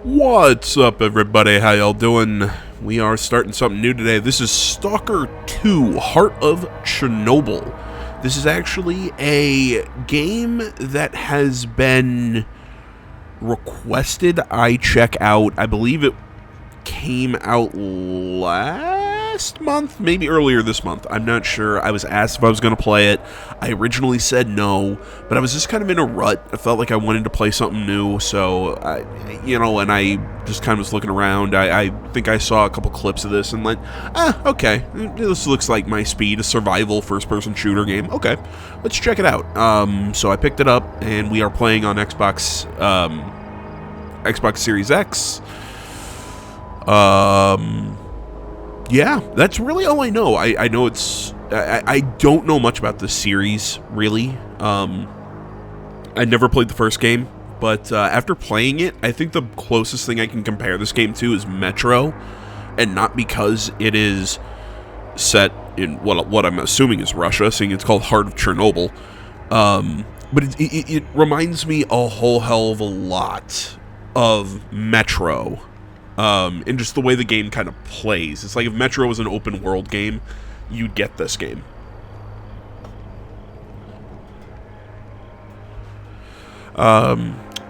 What's up, everybody? How y'all doing? We are starting something new today. This is S.T.A.L.K.E.R 2, Heart of Chernobyl. This is actually a game that has been requested I check out. I believe it came out last month, maybe earlier this month. I'm not sure. I was asked if I was going to play it. I originally said no, but I was just kind of in a rut. I felt like I wanted to play something new, so and I just kind of was looking around. I think I saw a couple clips of this and like, okay, this looks like my speed, a survival first-person shooter game. Okay, let's check it out. So I picked it up, and we are playing on Xbox Series X. Yeah, that's really all I know. I know I don't know much about this series, really. I never played the first game, but after playing it, I think the closest thing I can compare this game to is Metro, and not because it is set in what I'm assuming is Russia, seeing it's called Heart of Chernobyl, but it reminds me a whole hell of a lot of Metro. And just the way the game kind of plays. It's like if Metro was an open world game, you'd get this game.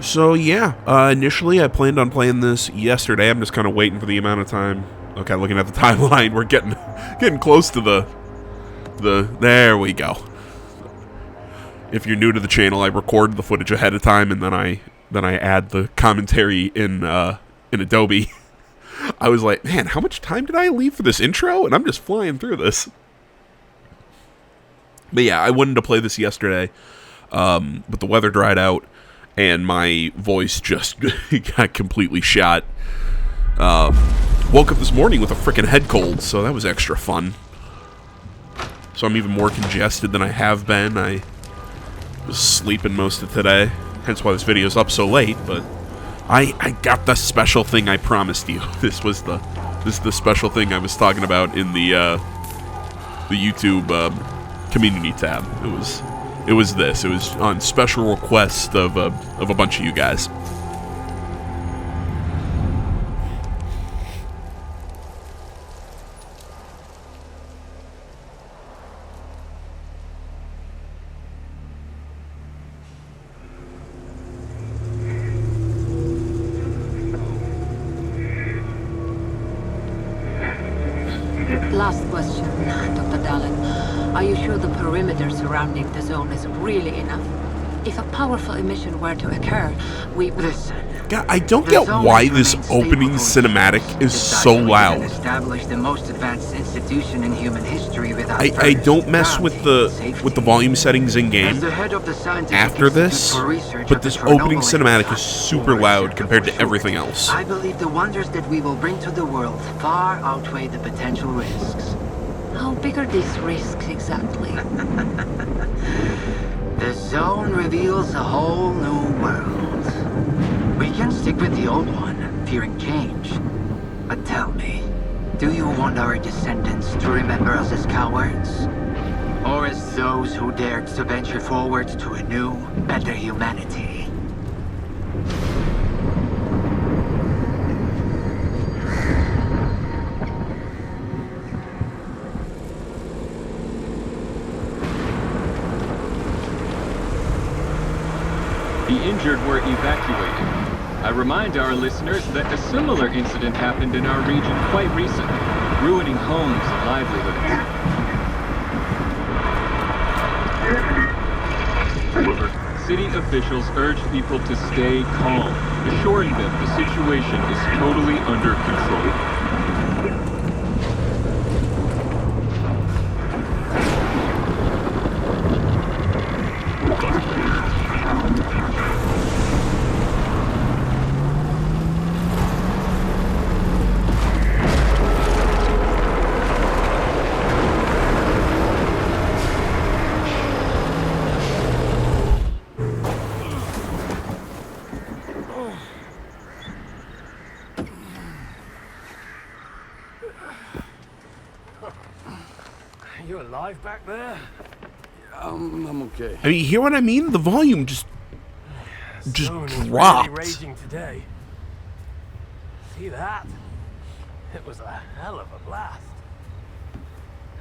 So yeah, initially I planned on playing this yesterday. I'm just kind of waiting for the amount of time. Okay, looking at the timeline, we're getting close to the there we go. If you're new to the channel, I record the footage ahead of time, and then I add the commentary in Adobe. I was like, man, how much time did I leave for this intro? And I'm just flying through this. But yeah, I wanted to play this yesterday, but the weather dried out, and my voice just got completely shot. Woke up this morning with a freaking head cold, so that was extra fun. So I'm even more congested than I have been. I was sleeping most of today, hence why this video's up so late, but I got the special thing I promised you. This is the special thing I was talking about in the YouTube community tab. It was this. It was on special request of a bunch of you guys. Last question, Dr. Dallin. Are you sure the perimeter surrounding the zone is really enough? If a powerful emission were to occur, we... Listen. God, I don't get why this opening cinematic is so loud. Establish the most advanced institution in human history without I don't mess with the volume settings in game after this, but this opening cinematic is super loud compared to everything else. I believe the wonders that we will bring to the world far outweigh the potential risks. How big are these risks exactly? The zone reveals a whole new world. We can stick with the old one, fearing change. But tell me, do you want our descendants to remember us as cowards? Or as those who dared to venture forward to a new, better humanity? The injured were evacuated. I remind our listeners that a similar incident happened in our region quite recently, ruining homes and livelihoods. City officials urge people to stay calm, assuring them the situation is totally under control. You alive back there? I'm okay. I mean, you hear what I mean? The volume just just Zone is really dropped. raging today. See that? It was a hell of a blast.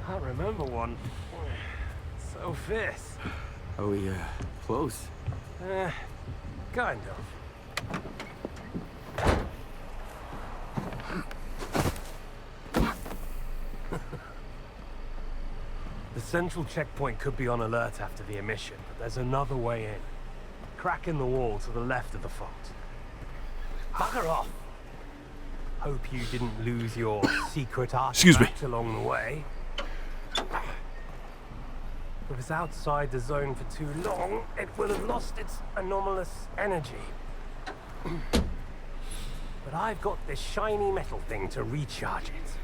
Can't remember one so fierce. Are we, close? Kind of. The central checkpoint could be on alert after the emission, but there's another way in. Crack in the wall to the left of the fault. Bugger off! Hope you didn't lose your secret Excuse me. artifact along the way. If it was outside the zone for too long, it will have lost its anomalous energy. But I've got this shiny metal thing to recharge it.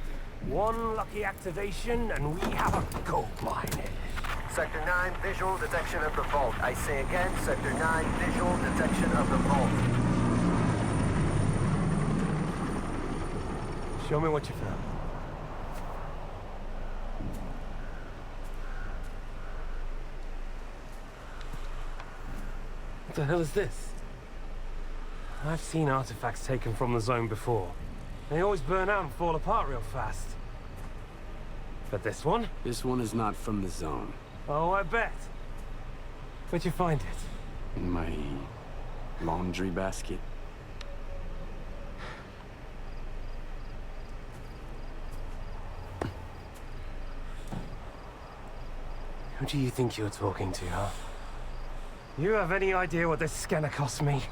One lucky activation and we have a gold mine in it. Sector 9, visual detection of the vault. I say again, Sector 9, visual detection of the vault. Show me what you found. What the hell is this? I've seen artifacts taken from the zone before. They always burn out and fall apart real fast. But this one? This one is not from the zone. Oh, I bet. Where'd you find it? In my laundry basket. Who do you think you're talking to, huh? You have any idea what this scanner cost me?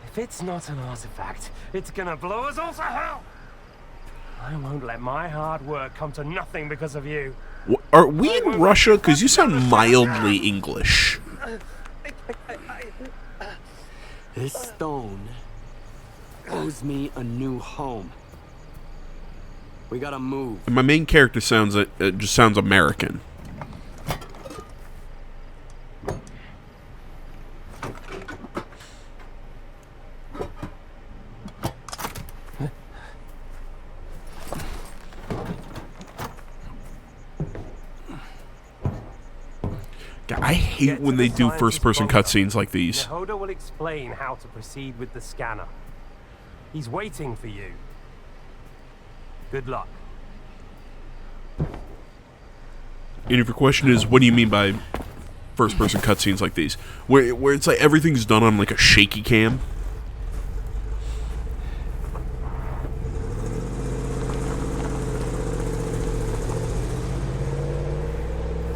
If it's not an artifact, it's gonna blow us all to hell! I won't let my hard work come to nothing because of you. Are we in Russia? Because you sound mildly English. This stone owes me a new home. We gotta move. And my main character sounds just sounds American. I hate when they do first-person cutscenes like these. Yehuda will explain how to proceed with the scanner. He's waiting for you. Good luck. And if your question is, what do you mean by first-person cutscenes like these? Where it's like everything's done on like a shaky cam?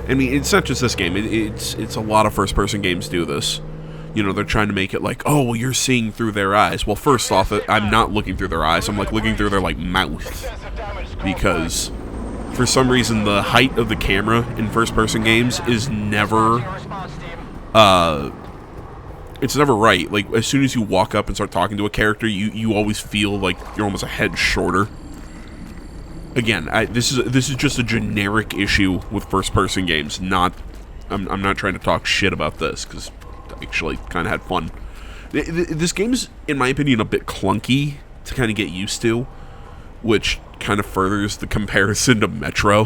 I mean, it's not just this game. It's a lot of first-person games do this. You know, they're trying to make it like, oh, well, you're seeing through their eyes. Well, first off, I'm not looking through their eyes. I'm like looking through their like mouth, because for some reason the height of the camera in first-person games is never, it's never right. Like as soon as you walk up and start talking to a character, you always feel like you're almost a head shorter. Again, this is just a generic issue with first-person games. Not, I'm not trying to talk shit about this because I actually kind of had fun. This game's, in my opinion, a bit clunky to kind of get used to, which kind of furthers the comparison to Metro,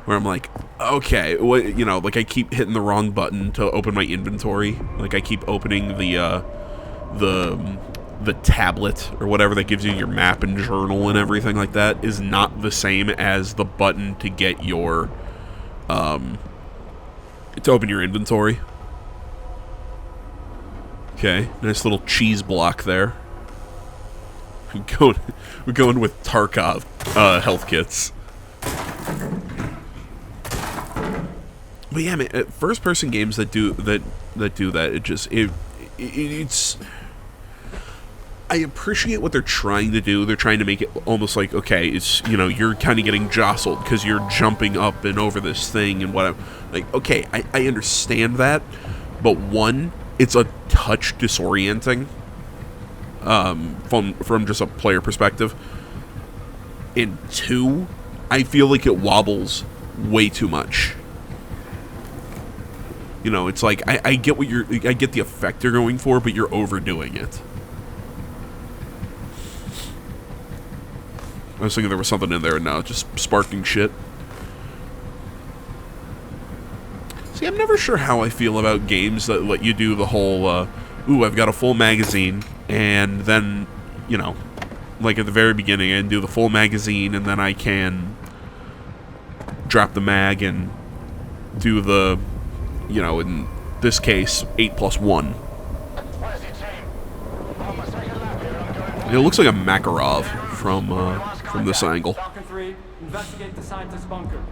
where I'm like, okay, you know, like I keep hitting the wrong button to open my inventory. Like I keep opening the tablet or whatever that gives you your map and journal and everything like that is not the same as the button to get your to open your inventory. Okay, nice little cheese block there. We're going with Tarkov health kits. But yeah, man, first-person games that do that, it's. I appreciate what they're trying to do. They're trying to make it almost like, okay, it's, you know, you're kind of getting jostled because you're jumping up and over this thing and whatever. Like, okay, I understand that, but one, it's a touch disorienting from just a player perspective. And two, I feel like it wobbles way too much. You know, it's like I get I get the effect you're going for, but you're overdoing it. I was thinking there was something in there, and now it's just sparking shit. See, I'm never sure how I feel about games that let you do the whole ooh, I've got a full magazine, and then, you know, like at the very beginning, I can do the full magazine, and then I can drop the mag and do the, you know, in this case, 8+1. It looks like a Makarov from this angle. Falcon 3, investigate the scientist's bunker.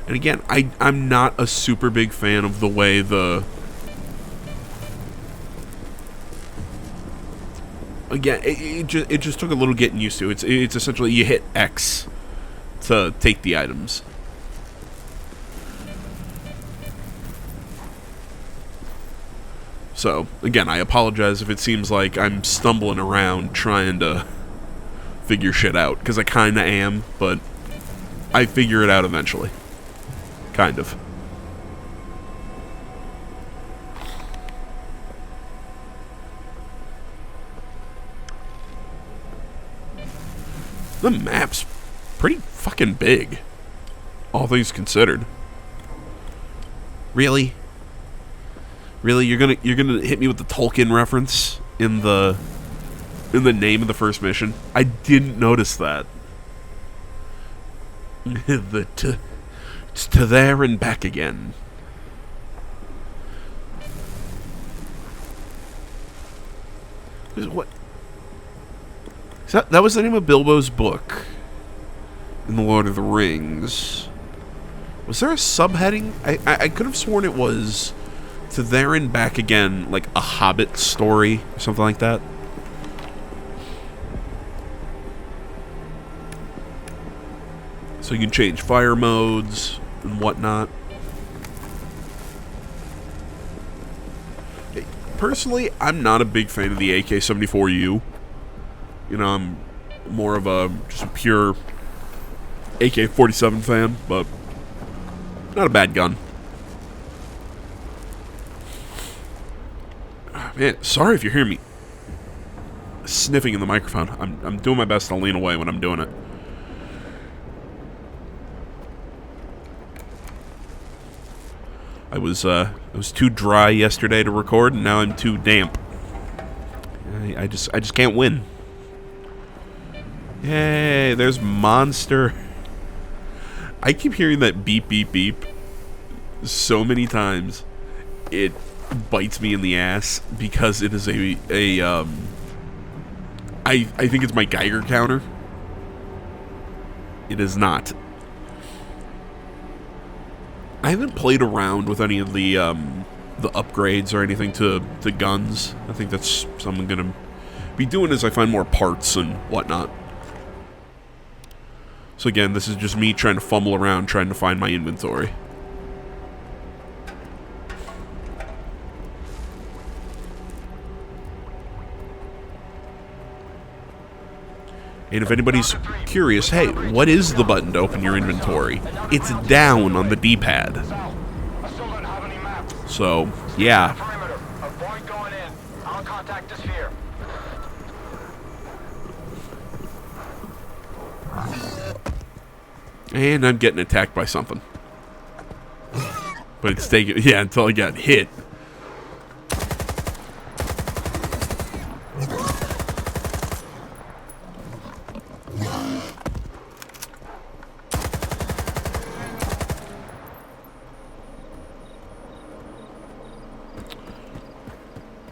And again, I'm not a super big fan of the way the... Again, it just took a little getting used to. It's essentially you hit X to take the items. So, again, I apologize if it seems like I'm stumbling around trying to figure shit out, because I kinda am, but I figure it out eventually. Kind of. The map's pretty fucking big, all things considered. Really? Really, you're gonna hit me with the Tolkien reference in the name of the first mission? I didn't notice that. It's to there and back again. What? That was the name of Bilbo's book in The Lord of the Rings. Was there a subheading? I could have sworn it was to there and back again, like a Hobbit story or something like that. So you can change fire modes and whatnot. Personally, I'm not a big fan of the AK-74U. You know, I'm more of just a pure AK-47 fan, but not a bad gun. Man, sorry if you hear me sniffing in the microphone. I'm doing my best to lean away when I'm doing it. I was too dry yesterday to record, and now I'm too damp. I just can't win. Yay, there's Monster. I keep hearing that beep, beep, beep so many times. It bites me in the ass because it is I think it's my Geiger counter. It is not. I haven't played around with any of the upgrades or anything to guns. I think that's something I'm gonna be doing as I find more parts and whatnot. So again, this is just me trying to fumble around, trying to find my inventory. And if anybody's curious, hey, what is the button to open your inventory? It's down on the D-pad. So, yeah. Avoid going in. I'll contact the sphere. And I'm getting attacked by something. But it's taking, yeah, until I got hit.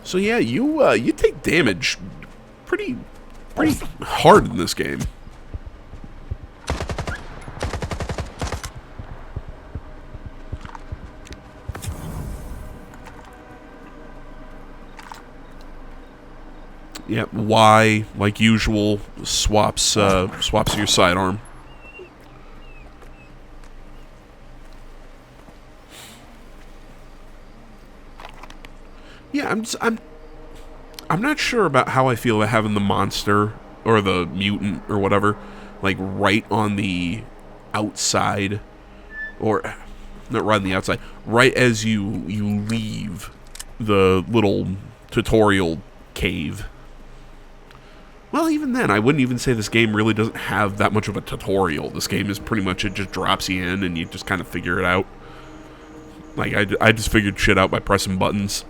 So yeah, you take damage pretty hard in this game. Yeah, Y, like usual, swaps your sidearm. Yeah, I'm not sure about how I feel about having the monster or the mutant or whatever, like right on the outside, or not right on the outside, right as you leave the little tutorial cave. Well, even then, I wouldn't even say this game really doesn't have that much of a tutorial. This game is pretty much, it just drops you in and you just kind of figure it out. Like, I just figured shit out by pressing buttons.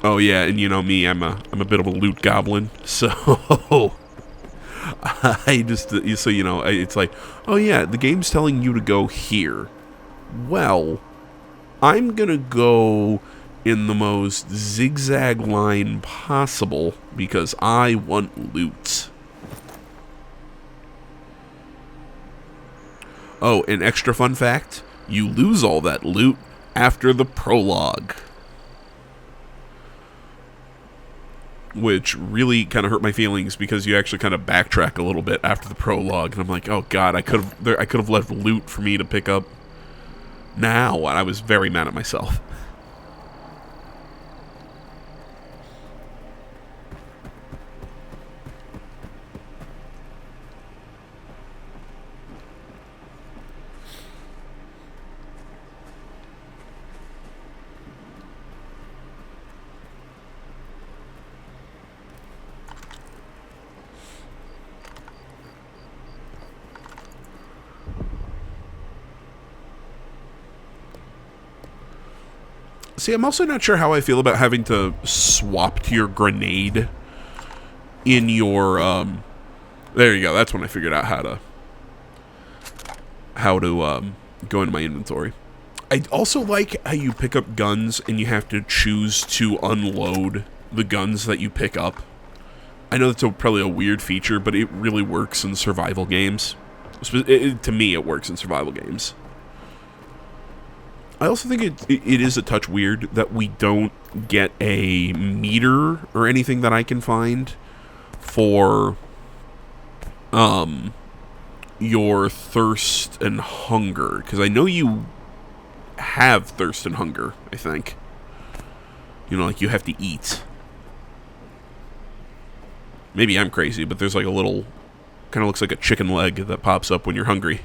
Oh yeah, and you know me, I'm a bit of a loot goblin, so I just, so you know, it's like, oh yeah, the game's telling you to go here. Well, I'm gonna go in the most zigzag line possible because I want loot. Oh, an extra fun fact, you lose all that loot after the prologue. Which really kind of hurt my feelings because you actually kind of backtrack a little bit after the prologue, and I'm like, oh god, I could have left loot for me to pick up now, and I was very mad at myself. See, I'm also not sure how I feel about having to swap to your grenade in your, there you go, that's when I figured out how to go into my inventory. I also like how you pick up guns and you have to choose to unload the guns that you pick up. I know that's probably a weird feature, but it really works in survival games. To me, it works in survival games. I also think it is a touch weird that we don't get a meter or anything that I can find for your thirst and hunger, because I know you have thirst and hunger, I think. You know, like you have to eat. Maybe I'm crazy, but there's like a little, kind of looks like a chicken leg that pops up when you're hungry.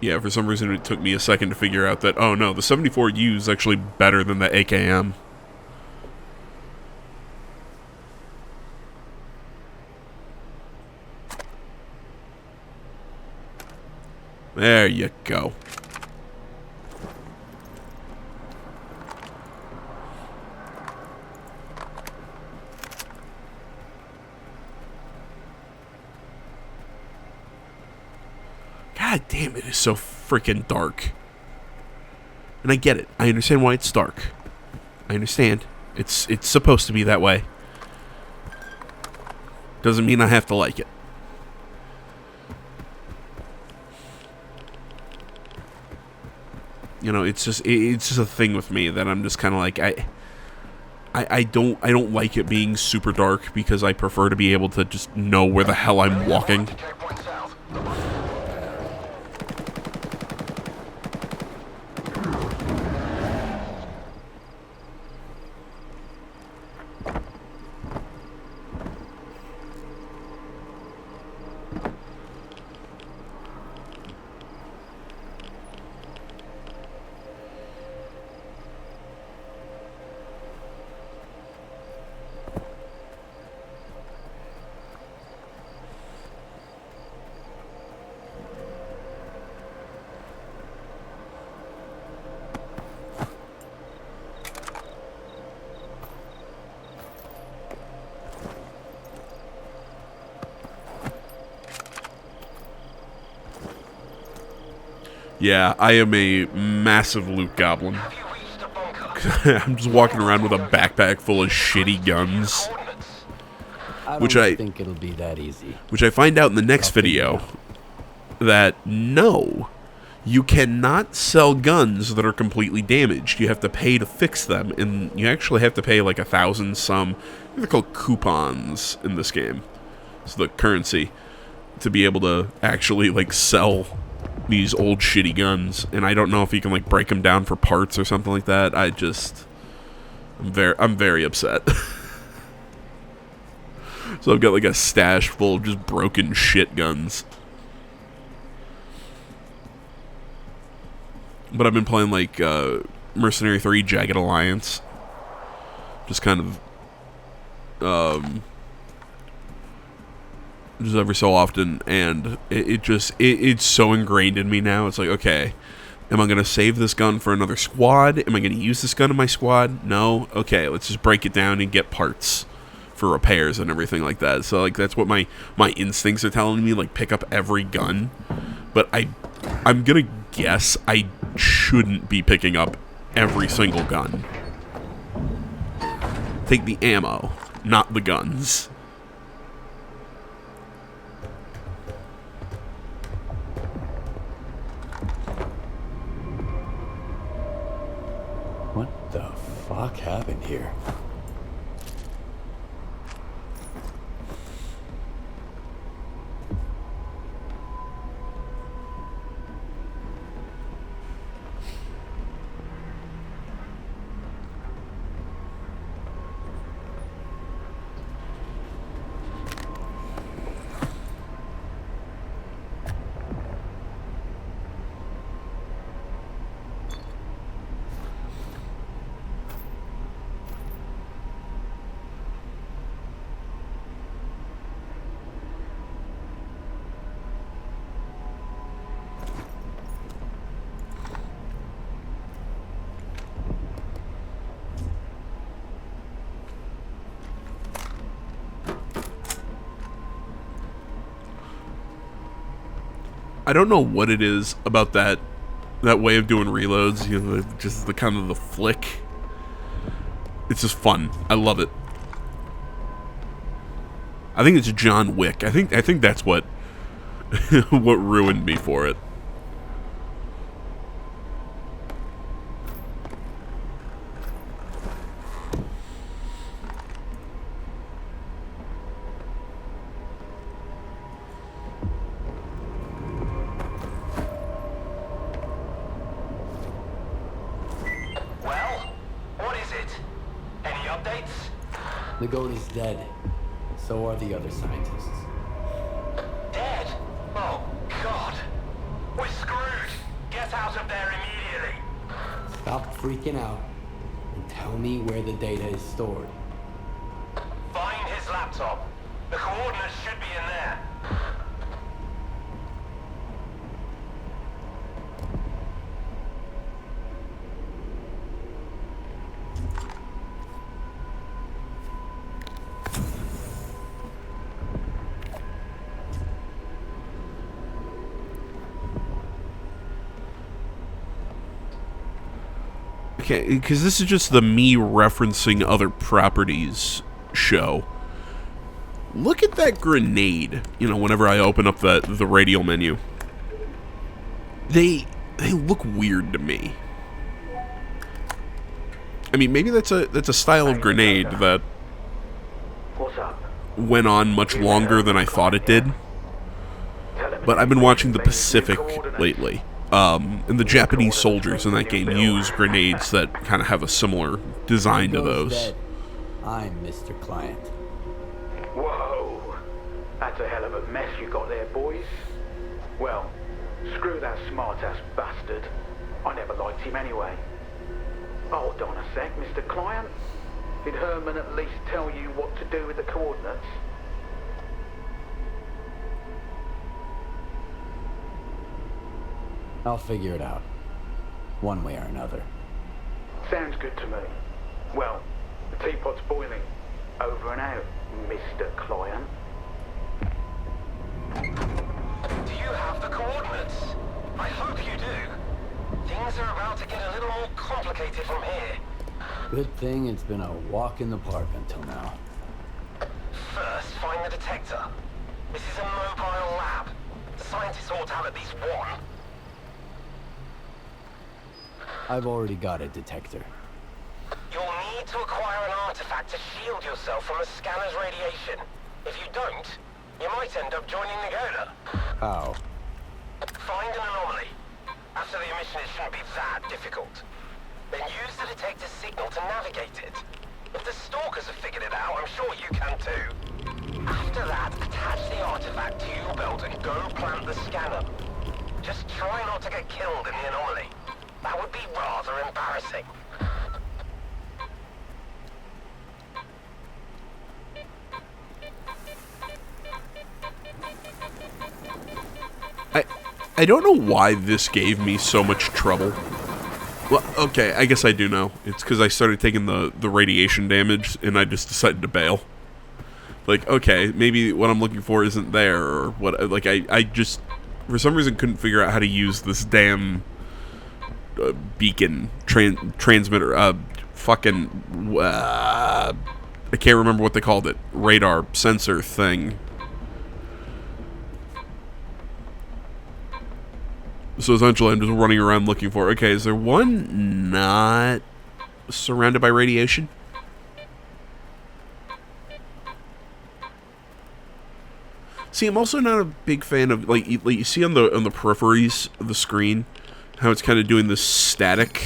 Yeah, for some reason it took me a second to figure out that, oh no, the 74U is actually better than the AKM. There you go. God damn, it is so freaking dark. And I get it. I understand why it's dark. I understand. It's supposed to be that way. Doesn't mean I have to like it. You know, it's just a thing with me that I'm just kind of like, I don't like it being super dark because I prefer to be able to just know where the hell I'm walking. Yeah, I am a massive loot goblin. I'm just walking around with a backpack full of shitty guns. I don't think it'll be that easy. Which I find out in the next video that no, you cannot sell guns that are completely damaged. You have to pay to fix them, and you actually have to pay like 1,000 some. They're called coupons in this game. so the currency, to be able to actually, like, sell these old shitty guns. And I don't know if you can, like, break them down for parts or something like that. I'm very upset. So I've got, like, a stash full of just broken shit guns. But I've been playing, like, Mercenary 3 Jagged Alliance. Just kind of, just every so often, and it's so ingrained in me now. It's like, okay, am I going to save this gun for another squad? Am I going to use this gun in my squad? No? Okay, let's just break it down and get parts for repairs and everything like that. So, like, that's what my instincts are telling me, like, pick up every gun. But I'm going to guess I shouldn't be picking up every single gun. Take the ammo, not the guns. What the fuck happened here? I don't know what it is about that way of doing reloads, you know, just the kind of the flick. It's just fun. I love it. I think it's John Wick. I think that's what what ruined me for it. The goat is dead. So are the other scientists. Dead? Oh, God. We're screwed. Get out of there immediately. Stop freaking out and tell me where the data is stored. Find his laptop. The coordinates should be in there. Okay, because this is just the me referencing other properties show. Look at that grenade, you know, whenever I open up the radial menu. They look weird to me. I mean, maybe that's a style of grenade that went on much longer than I thought it did. But I've been watching the Pacific lately. And the Japanese soldiers in that game use grenades that kind of have a similar design to those. Dead. I'm Mr. Client. Whoa, that's a hell of a mess you got there, boys. Well, screw that smart-ass bastard. I never liked him anyway. Hold on a sec, Mr. Client. Did Herman at least tell you what to do with the coordinates? I'll figure it out. One way or another. Sounds good to me. Well, the teapot's boiling. Over and out, Mr. Client. Do you have the coordinates? I hope you do. Things are about to get a little more complicated from here. Good thing it's been a walk in the park until now. First, find the detector. This is a mobile lab. The scientists ought to have at least one. I've already got a detector. You'll need to acquire an artifact to shield yourself from the scanner's radiation. If you don't, You might end up joining Nagoda. How? Find an anomaly. After the emission, it shouldn't be that difficult. Then use the detector's signal to navigate it. If the stalkers have figured it out, I'm sure you can too. After that, attach the artifact to your belt and go plant the scanner. Just try not to get killed in the anomaly. That would be rather embarrassing. I don't know why this gave me so much trouble. Well, okay, I guess I do know. It's because I started taking the radiation damage, and I just decided to bail. Like, okay, maybe what I'm looking for isn't there, or what, like, I just, for some reason, couldn't figure out how to use this damn beacon transmitter, I can't remember what they called it, radar sensor thing. So essentially, I'm just running around looking for, okay, is there one not surrounded by radiation? See, I'm also not a big fan of, like you see on the peripheries of the screen, how it's kind of doing this static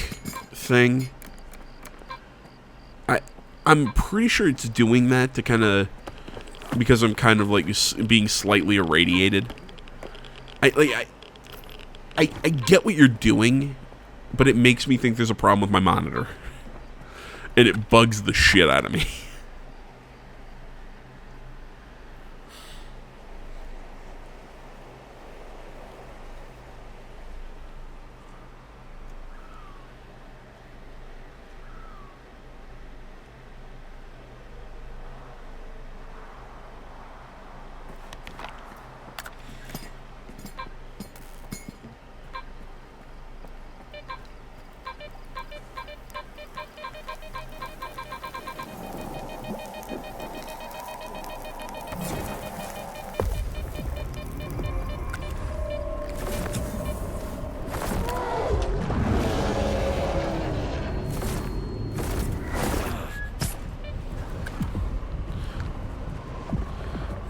thing. I'm pretty sure it's doing that to kind of, because I'm kind of like being slightly irradiated. I get what you're doing, but it makes me think there's a problem with my monitor. And it bugs the shit out of me.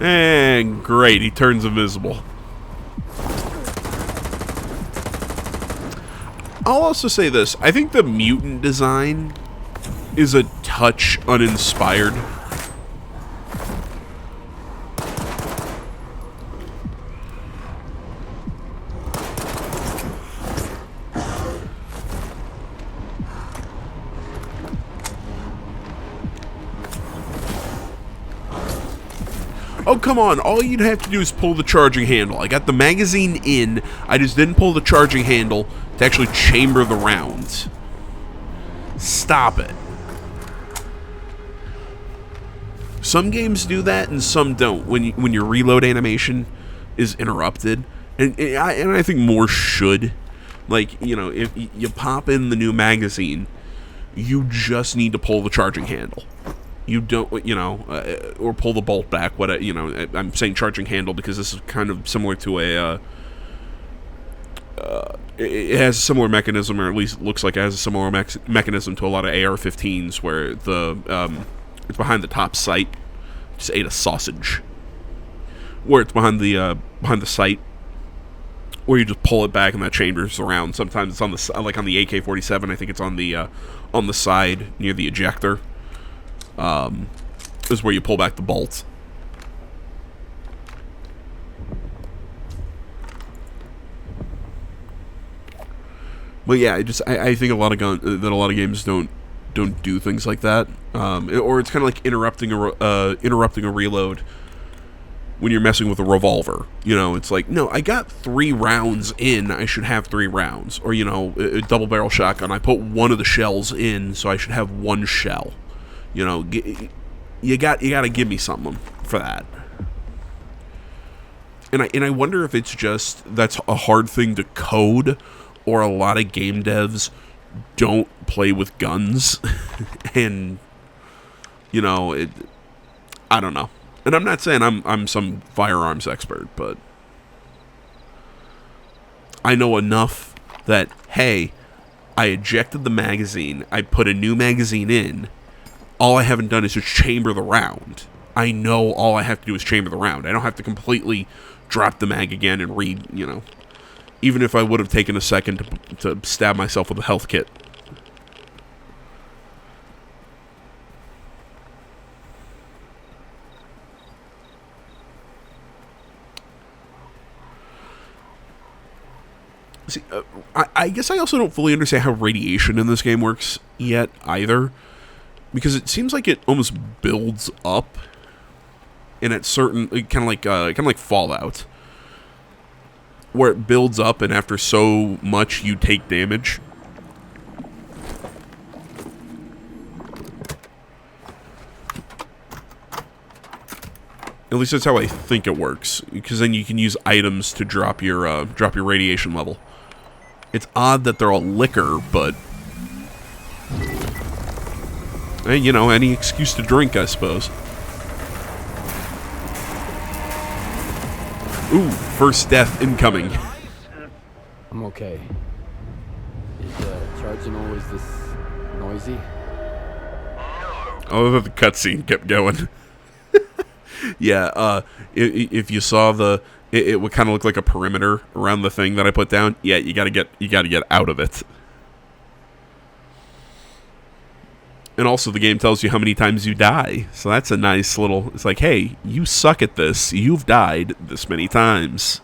And great, he turns invisible. I'll also say this. I think the mutant design is a touch uninspired. Oh, come on. All you'd have to do is pull the charging handle. I got the magazine in. I just didn't pull the charging handle to actually chamber the rounds. Stop it. Some games do that and some don't. When your reload animation is interrupted. And I think more should. Like, you know, if you pop in the new magazine, you just need to pull the charging handle. You don't, you know, or pull the bolt back. What, you know, I'm saying charging handle because this is kind of similar to a. It has a similar mechanism, or at least looks like it has a similar mechanism to a lot of AR-15s, where it's behind the top sight. Just ate a sausage. Where it's behind the sight, where you just pull it back and that chambers around. Sometimes it's on the, like on the AK-47. I think it's on the side near the ejector. Is where you pull back the bolt. But yeah, I think a lot of games don't do things like that, or it's kind of like interrupting a reload when you're messing with a revolver. You know, it's like, no, I got 3 rounds in, I should have 3 rounds, or you know, a double barrel shotgun, I put one of the shells in, so I should have 1 shell. You know, you got to give me something for that. And I wonder if it's just that's a hard thing to code, or a lot of game devs don't play with guns, and you know, I don't know. And I'm not saying I'm some firearms expert, but I know enough that, hey, I ejected the magazine, I put a new magazine in. All I haven't done is just chamber the round. I know all I have to do is chamber the round. I don't have to completely drop the mag again and read, you know. Even if I would have taken a second to stab myself with a health kit. See, I guess I also don't fully understand how radiation in this game works yet either, because it seems like it almost builds up, and at certain kind of like Fallout, where it builds up, and after so much you take damage. At least that's how I think it works, because then you can use items to drop your radiation level. It's odd that they're all liquor, but hey, you know, any excuse to drink, I suppose. Ooh, first death incoming. I'm okay. Is charging always this noisy? Oh, the cutscene kept going. Yeah, if you saw it would kind of look like a perimeter around the thing that I put down. Yeah, you gotta get out of it. And also the game tells you how many times you die. So that's a nice little, it's like, hey, you suck at this. You've died this many times.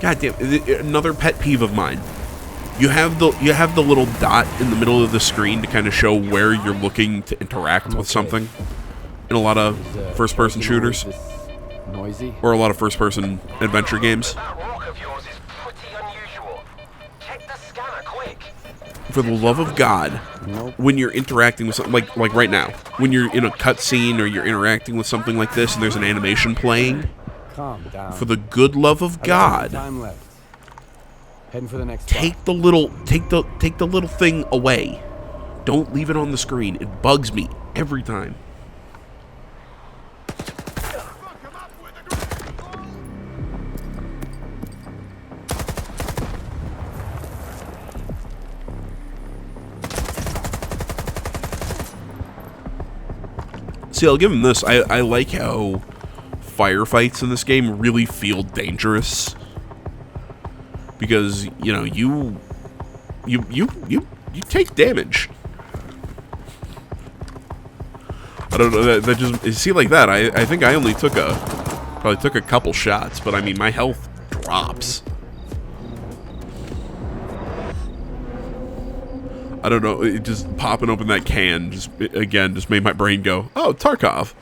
God damn, another pet peeve of mine. You have the little dot in the middle of the screen to kind of show where you're looking to interact with something. In a lot of first-person shooters. Noisy? Or a lot of first-person adventure games. That rock of yours is pretty unusual. Check the scanner quick. For the love of God, when you're interacting with something like right now, when you're in a cutscene or you're interacting with something like this and there's an animation playing, calm down. For the good love of God, time left. Heading for the next take the little thing away. Don't leave it on the screen. It bugs me every time. See, I'll give him this. I like how firefights in this game really feel dangerous, because you know you take damage. I don't know, that just, see, like that, I think I only probably took a couple shots, but I mean my health drops. I don't know, it just popping open that can just made my brain go, oh, Tarkov.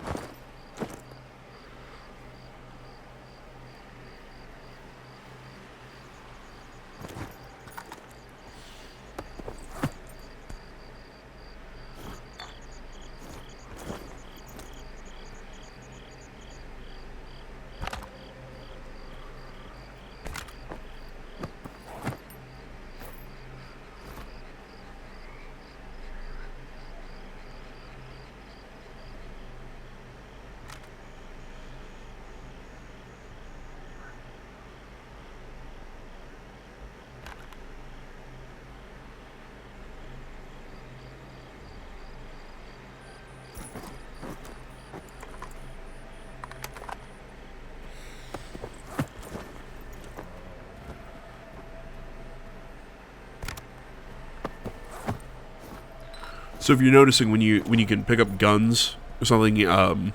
So if you're noticing when you can pick up guns or something in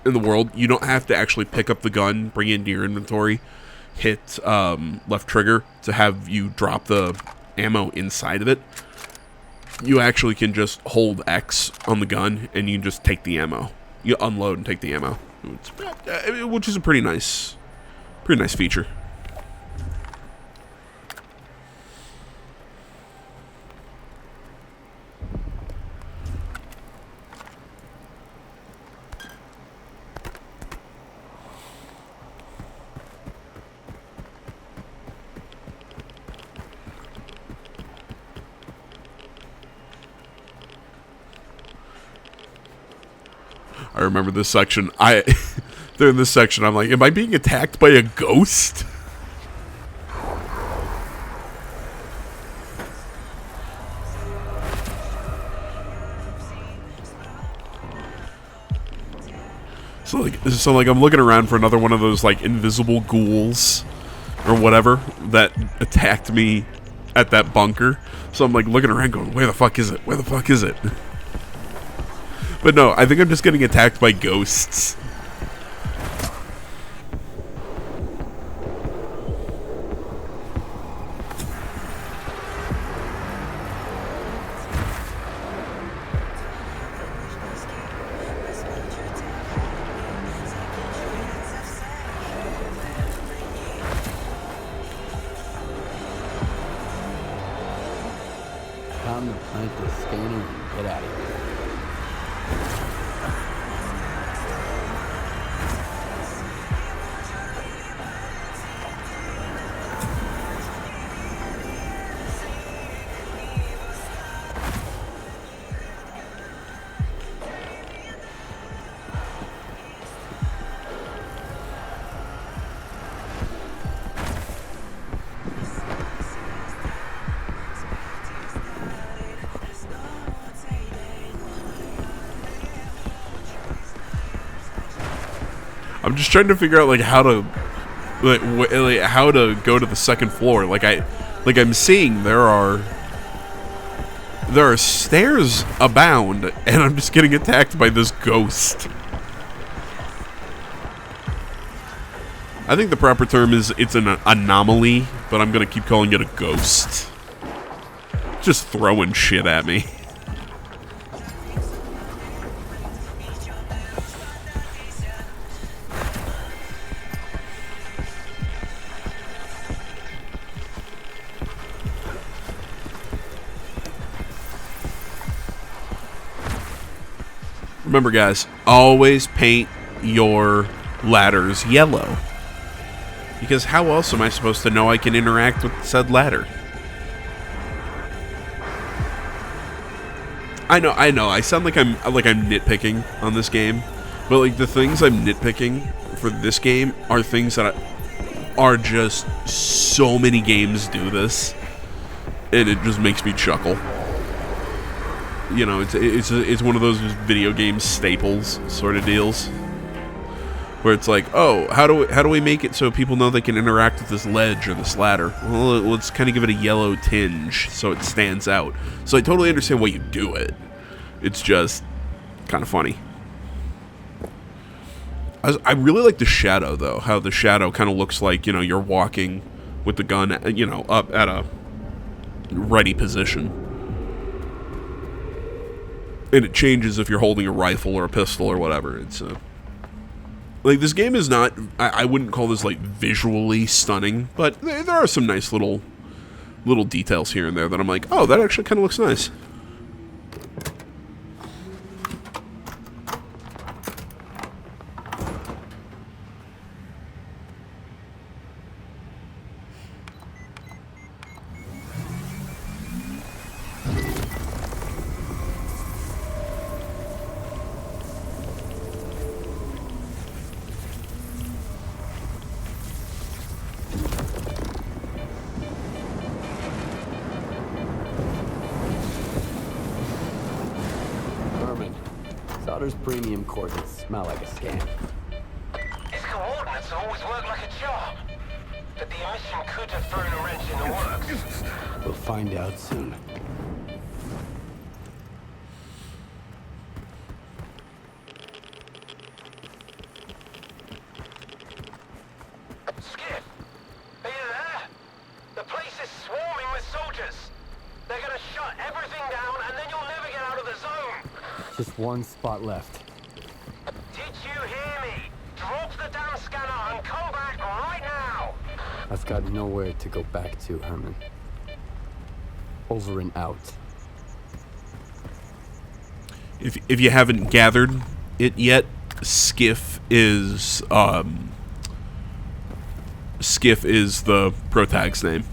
the world, you don't have to actually pick up the gun, bring it into your inventory, hit left trigger to have you drop the ammo inside of it. You actually can just hold X on the gun and you can just take the ammo. You unload and take the ammo, which is a pretty nice feature. remember this section. During this section, I'm like, am I being attacked by a ghost? So like I'm looking around for another one of those like invisible ghouls or whatever that attacked me at that bunker. So I'm like looking around going, where the fuck is it? Where the fuck is it? But no, I think I'm just getting attacked by ghosts. Time to plant the scanner and get out of here. I'm just trying to figure out like how to how to go to the second floor. I'm seeing there are stairs abound, and I'm just getting attacked by this ghost. I think the proper term is it's an anomaly, but I'm gonna keep calling it a ghost. Just throwing shit at me. Remember, guys, always paint your ladders yellow. Because how else am I supposed to know I can interact with said ladder? I know. I sound like I'm nitpicking on this game, but like the things I'm nitpicking for this game are things that are just so many games do this, and it just makes me chuckle. You know, it's one of those video game staples sort of deals, where it's like, oh, how do we make it so people know they can interact with this ledge or this ladder? Well, let's kind of give it a yellow tinge so it stands out. So I totally understand why you do it. It's just kind of funny. I really like the shadow, though. How the shadow kind of looks like, you know, you're walking with the gun, you know, up at a ready position. And it changes if you're holding a rifle or a pistol or whatever. It's like, this game is not, I wouldn't call this like visually stunning, but there are some nice little details here and there that I'm like, oh, that actually kind of looks nice. S.T.A.L.K.E.R's premium coordinates smell like a scam. His coordinates always work like a charm. But the emission could have thrown a wrench in the works. We'll find out soon. Skip, are you there? The place is swarming with soldiers. They're gonna shut everything down and then you'll never get out of the zone. Just one spot left. Did you hear me? Drop the damn scanner and come back right now! I've got nowhere to go back to, Herman. Over and out. If you haven't gathered it yet, Skiff is the protag's name.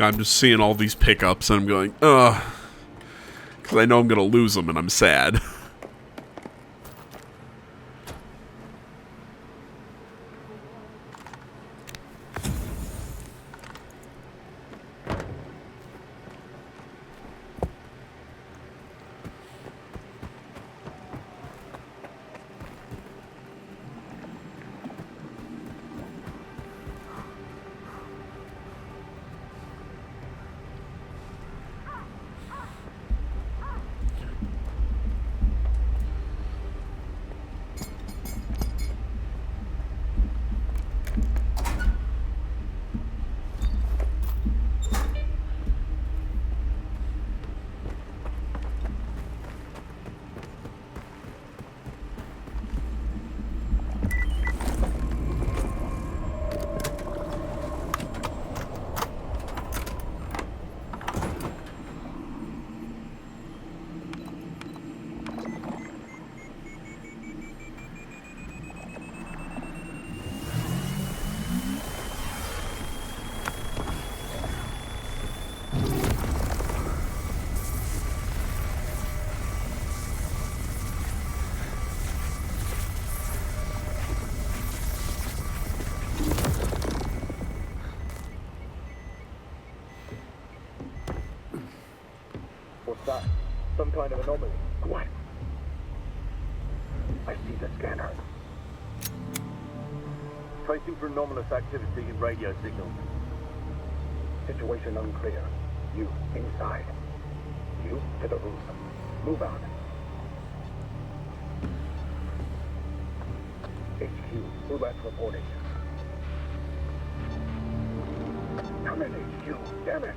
I'm just seeing all these pickups and I'm going, ugh. Because I know I'm going to lose them and I'm sad. What's that? Some kind of anomaly. What? I see the scanner. Tracing for anomalous activity in radio signals. Situation unclear. You inside. You to the roof. Move out. HQ, Ulat's reporting. Come in, HQ. Damn it.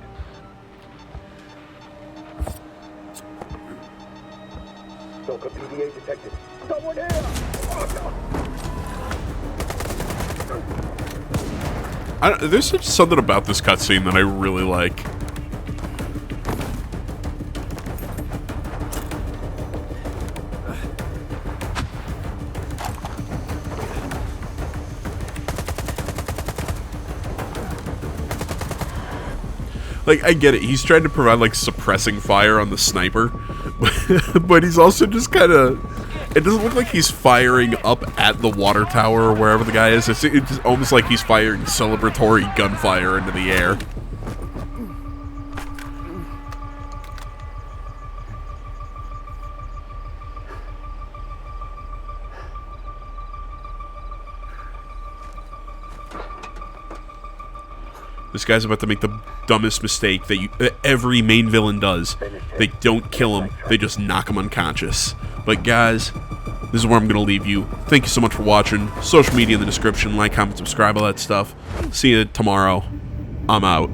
S.T.A.L.K.E.R PDA detected. Someone here! There's just something about this cutscene that I really like. Like, I get it. He's trying to provide, like, suppressing fire on the sniper. But he's also just kind of... It doesn't look like he's firing up at the water tower or wherever the guy is. It's almost like he's firing celebratory gunfire into the air. This guy's about to make the dumbest mistake that every main villain does. They don't kill him, they just knock him unconscious. But guys, this is where I'm going to leave you. Thank you so much for watching. Social media in the description, like, comment, subscribe, all that stuff. See you tomorrow. I'm out.